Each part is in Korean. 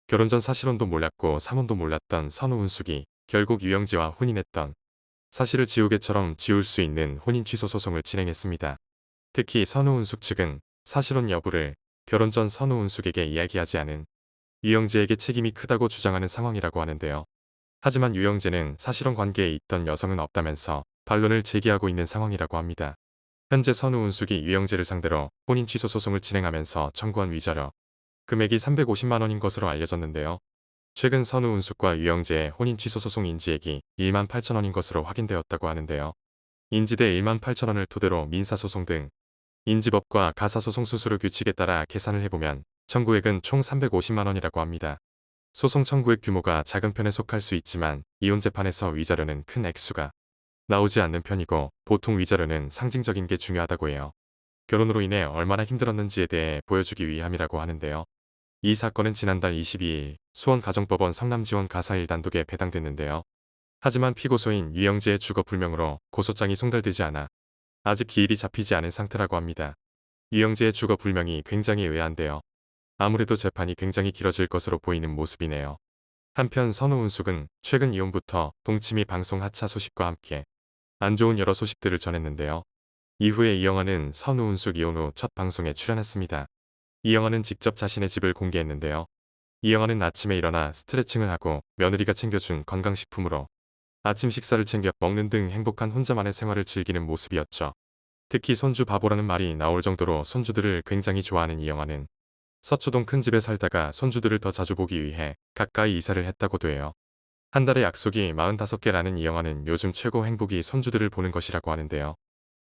결혼 전 사실혼도 몰랐고 삼혼도 몰랐던 선우 은숙이 결국 유영지와 혼인했던 사실을 지우개처럼 지울 수 있는 혼인 취소 소송을 진행했습니다. 특히 선우 은숙 측은 사실혼 여부를 결혼 전 선우 은숙에게 이야기하지 않은 유영지에게 책임이 크다고 주장하는 상황이라고 하는데요. 하지만 유영재는 사실혼 관계에 있던 여성은 없다면서 반론을 제기하고 있는 상황이라고 합니다. 현재 선우 은숙이 유영재를 상대로 혼인 취소 소송을 진행하면서 청구한 위자료 금액이 350만 원인 것으로 알려졌는데요. 최근 선우 은숙과 유영재의 혼인 취소 소송 인지액이 1만 8천 원인 것으로 확인되었다고 하는데요. 인지대 1만 8천 원을 토대로 민사소송 등 인지법과 가사소송 수수료 규칙에 따라 계산을 해보면 청구액은 총 350만 원이라고 합니다. 소송 청구액 규모가 작은 편에 속할 수 있지만 이혼 재판에서 위자료는 큰 액수가 나오지 않는 편이고 보통 위자료는 상징적인 게 중요하다고 해요. 결혼으로 인해 얼마나 힘들었는지에 대해 보여주기 위함이라고 하는데요. 이 사건은 지난달 22일 수원가정법원 성남지원 가사 1단독에 배당됐는데요. 하지만 피고소인 유영재의 주거 불명으로 고소장이 송달되지 않아 아직 기일이 잡히지 않은 상태라고 합니다. 유영재의 주거 불명이 굉장히 의아한데요. 아무래도 재판이 굉장히 길어질 것으로 보이는 모습이네요. 한편 선우 은숙은 최근 이혼부터 동치미 방송 하차 소식과 함께 안 좋은 여러 소식들을 전했는데요. 이후에 이영화는 선우 은숙 이혼 후 첫 방송에 출연했습니다. 이영화는 직접 자신의 집을 공개했는데요. 이영화는 아침에 일어나 스트레칭을 하고 며느리가 챙겨준 건강식품으로 아침 식사를 챙겨 먹는 등 행복한 혼자만의 생활을 즐기는 모습이었죠. 특히 손주 바보라는 말이 나올 정도로 손주들을 굉장히 좋아하는 이영화는 서초동 큰 집에 살다가 손주들을 더 자주 보기 위해 가까이 이사를 했다고도 해요. 한 달에 약속이 45개라는 이영화는 요즘 최고 행복이 손주들을 보는 것이라고 하는데요.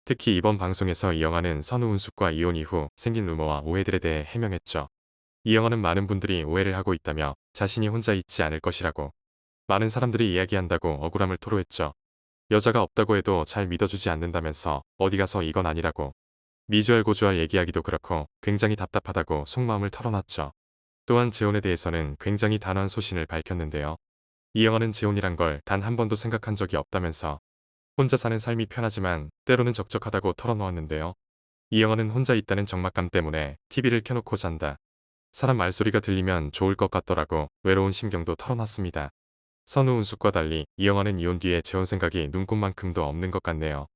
특히 이번 방송에서 이영화는 선우 은숙과 이혼 이후 생긴 루머와 오해들에 대해 해명했죠. 이영화는 많은 분들이 오해를 하고 있다며 자신이 혼자 있지 않을 것이라고 많은 사람들이 이야기한다고 억울함을 토로했죠. 여자가 없다고 해도 잘 믿어주지 않는다면서 어디 가서 이건 아니라고 미주알 고주알 얘기하기도 그렇고 굉장히 답답하다고 속마음을 털어놨죠. 또한 재혼에 대해서는 굉장히 단호한 소신을 밝혔는데요. 이영화는 재혼이란 걸 단 한 번도 생각한 적이 없다면서 혼자 사는 삶이 편하지만 때로는 적적하다고 털어놓았는데요. 이영화는 혼자 있다는 적막감 때문에 TV를 켜놓고 잔다. 사람 말소리가 들리면 좋을 것 같더라고 외로운 심경도 털어놨습니다. 선우 은숙과 달리 이영화는 이혼 뒤에 재혼 생각이 눈꼽만큼도 없는 것 같네요.